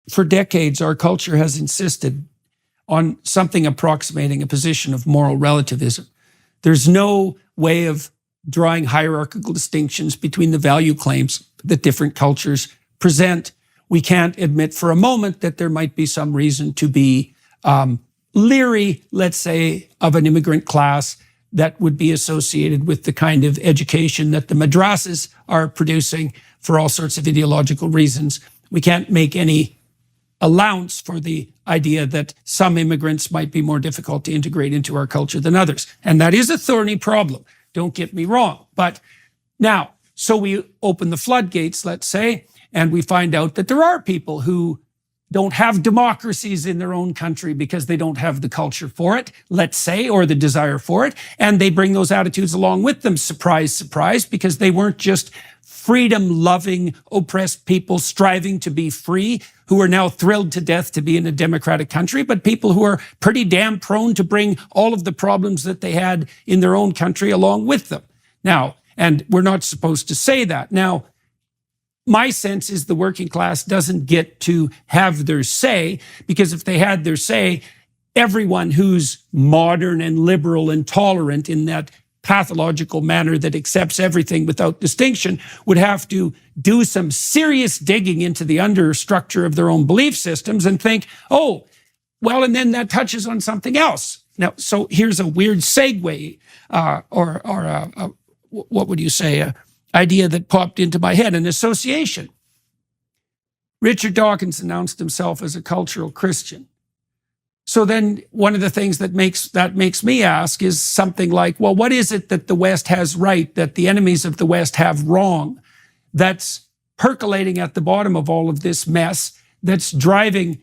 for decades, our culture has insisted on something approximating a position of moral relativism. There's no way of drawing hierarchical distinctions between the value claims that different cultures present. We can't admit for a moment that there might be some reason to be leery, let's say, of an immigrant class that would be associated with the kind of education that the madrasas are producing for all sorts of ideological reasons. We can't make any allowance for the idea that some immigrants might be more difficult to integrate into our culture than others. And that is a thorny problem, don't get me wrong. But now, so we open the floodgates, let's say, and we find out that there are people who don't have democracies in their own country because they don't have the culture for it, let's say, or the desire for it. And they bring those attitudes along with them. Surprise, surprise, because they weren't just freedom-loving, oppressed people striving to be free who are now thrilled to death to be in a democratic country, but people who are pretty damn prone to bring all of the problems that they had in their own country along with them. Now, and we're not supposed to say that. Now, my sense is the working class doesn't get to have their say, because if they had their say, everyone who's modern and liberal and tolerant in that pathological manner that accepts everything without distinction would have to do some serious digging into the understructure of their own belief systems and think, oh, well, and then that touches on something else. Now, so here's a weird segue, what would you say, idea that popped into my head, an association. Richard Dawkins announced himself as a cultural Christian. So then one of the things that makes me ask is something like, well, what is it that the West has right, that the enemies of the West have wrong, that's percolating at the bottom of all of this mess, that's driving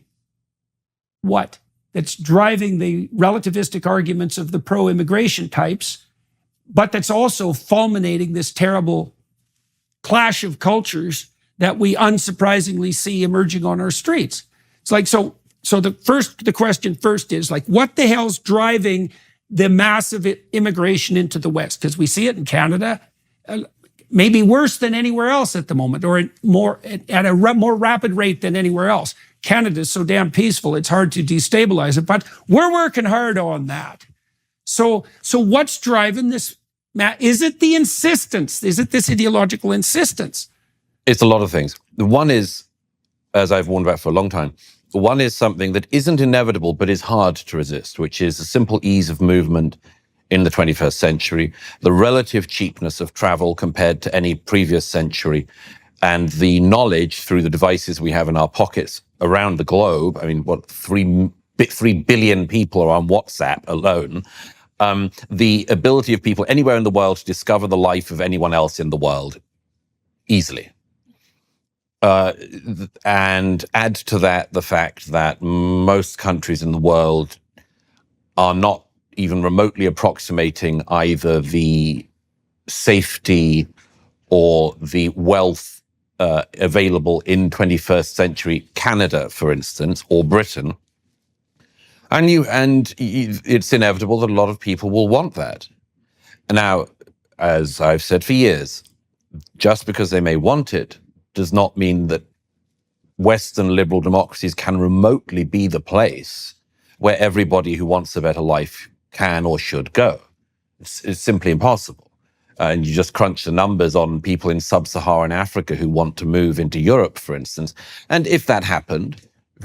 what? That's driving the relativistic arguments of the pro-immigration types, but that's also fulminating this terrible clash of cultures that we unsurprisingly see emerging on our streets. It's like, so the question first is like, what the hell's driving the massive immigration into the West? Because we see it in Canada, maybe worse than anywhere else at the moment, or at a more rapid rate than anywhere else. Canada is so damn peaceful, it's hard to destabilize it, but we're working hard on that. So what's driving this? Is it the insistence? Is it this ideological insistence? It's a lot of things. The one is, as I've warned about for a long time, one is something that isn't inevitable, but is hard to resist, which is the simple ease of movement in the 21st century, the relative cheapness of travel compared to any previous century, and the knowledge through the devices we have in our pockets around the globe. I mean, 3 billion people are on WhatsApp alone. The ability of people anywhere in the world to discover the life of anyone else in the world easily. And add to that the fact that most countries in the world are not even remotely approximating either the safety or the wealth available in 21st century Canada, for instance, or Britain. And it's inevitable that a lot of people will want that. Now, as I've said for years, just because they may want it does not mean that Western liberal democracies can remotely be the place where everybody who wants a better life can or should go. It's simply impossible. And you just crunch the numbers on people in sub-Saharan Africa who want to move into Europe, for instance. And if that happened,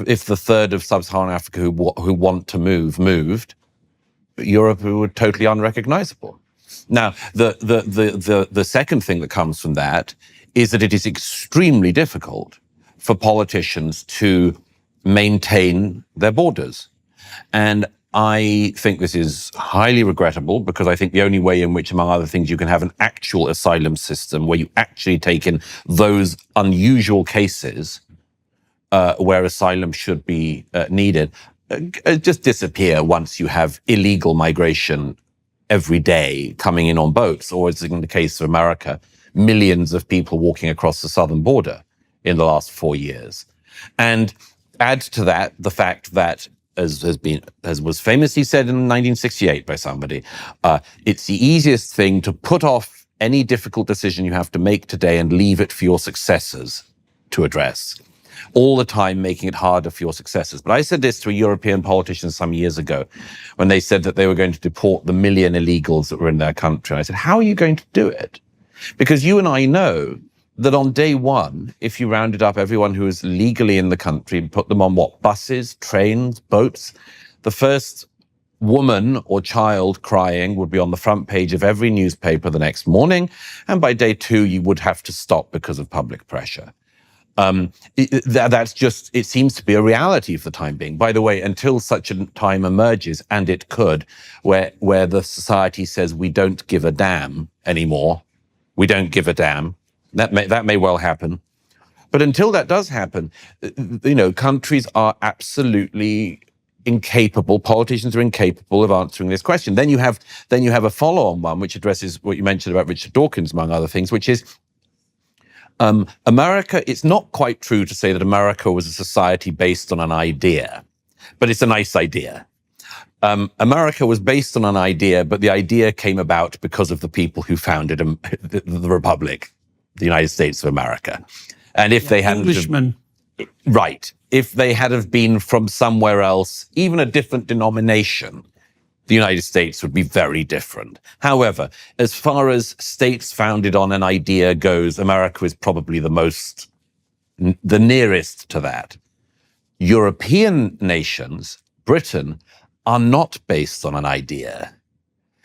if the third of sub-Saharan Africa who want to moved, Europe would totally unrecognizable. Now, the second thing that comes from that is that it is extremely difficult for politicians to maintain their borders. And I think this is highly regrettable, because I think the only way in which, among other things, you can have an actual asylum system where you actually take in those unusual cases where asylum should be needed, just disappear once you have illegal migration every day coming in on boats, or as in the case of America, millions of people walking across the southern border in the last 4 years. And add to that the fact that, as was famously said in 1968 by somebody, it's the easiest thing to put off any difficult decision you have to make today and leave it for your successors to address. all the time making it harder for your successors. But I said this to a European politician some years ago when they said that they were going to deport the 1 million illegals that were in their country. I said, how are you going to do it? Because you and I know that on day one, if you rounded up everyone who was legally in the country and put them on buses, trains, boats, the first woman or child crying would be on the front page of every newspaper the next morning. And by day two, you would have to stop because of public pressure. That's just, it seems to be a reality for the time being. By the way, until such a time emerges, and it could, where the society says we don't give a damn anymore, we don't give a damn, that may well happen. But until that does happen, countries are absolutely incapable, politicians are incapable of answering this question. Then you have a follow-on one, which addresses what you mentioned about Richard Dawkins, among other things, which is America. It's not quite true to say that America was a society based on an idea, but it's a nice idea. America was based on an idea, but the idea came about because of the people who founded the Republic, the United States of America. And if they hadn't... Englishmen. Right. If they had have been from somewhere else, even a different denomination, the United States would be very different. However, as far as states founded on an idea goes, America is probably the nearest to that. European nations, Britain, are not based on an idea.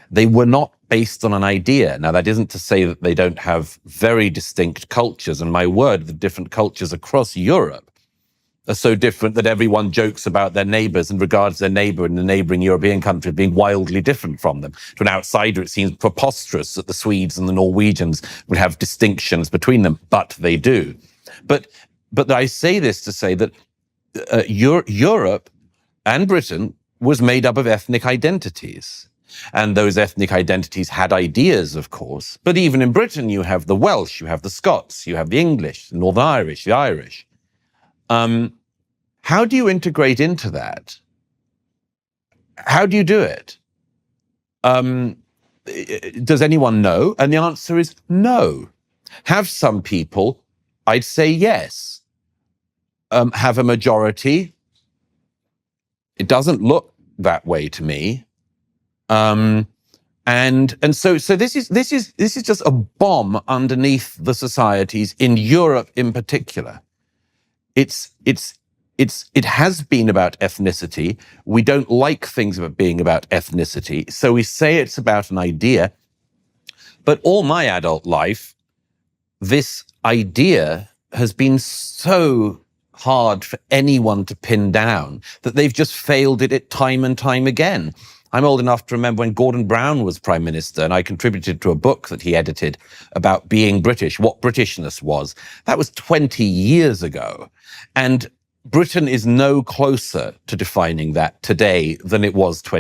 They were not based on an idea. Now, that isn't to say that they don't have very distinct cultures. And my word, the different cultures across Europe are so different that everyone jokes about their neighbors and regards their neighbor in the neighboring European country as being wildly different from them. To an outsider, it seems preposterous that the Swedes and the Norwegians would have distinctions between them, but they do. But I say this to say that Europe and Britain was made up of ethnic identities. And those ethnic identities had ideas, of course. But even in Britain, you have the Welsh, you have the Scots, you have the English, the Northern Irish, the Irish. How do you integrate into that? How do you do it? Does anyone know? And the answer is no. Have some people? I'd say yes. Have a majority? It doesn't look that way to me. And so this is just a bomb underneath the societies in Europe in particular. It has been about ethnicity. We don't like things about being about ethnicity. So we say it's about an idea. But all my adult life, this idea has been so hard for anyone to pin down that they've just failed at it time and time again. I'm old enough to remember when Gordon Brown was Prime Minister, and I contributed to a book that he edited about being British, what Britishness was. That was 20 years ago. And Britain is no closer to defining that today than it was 20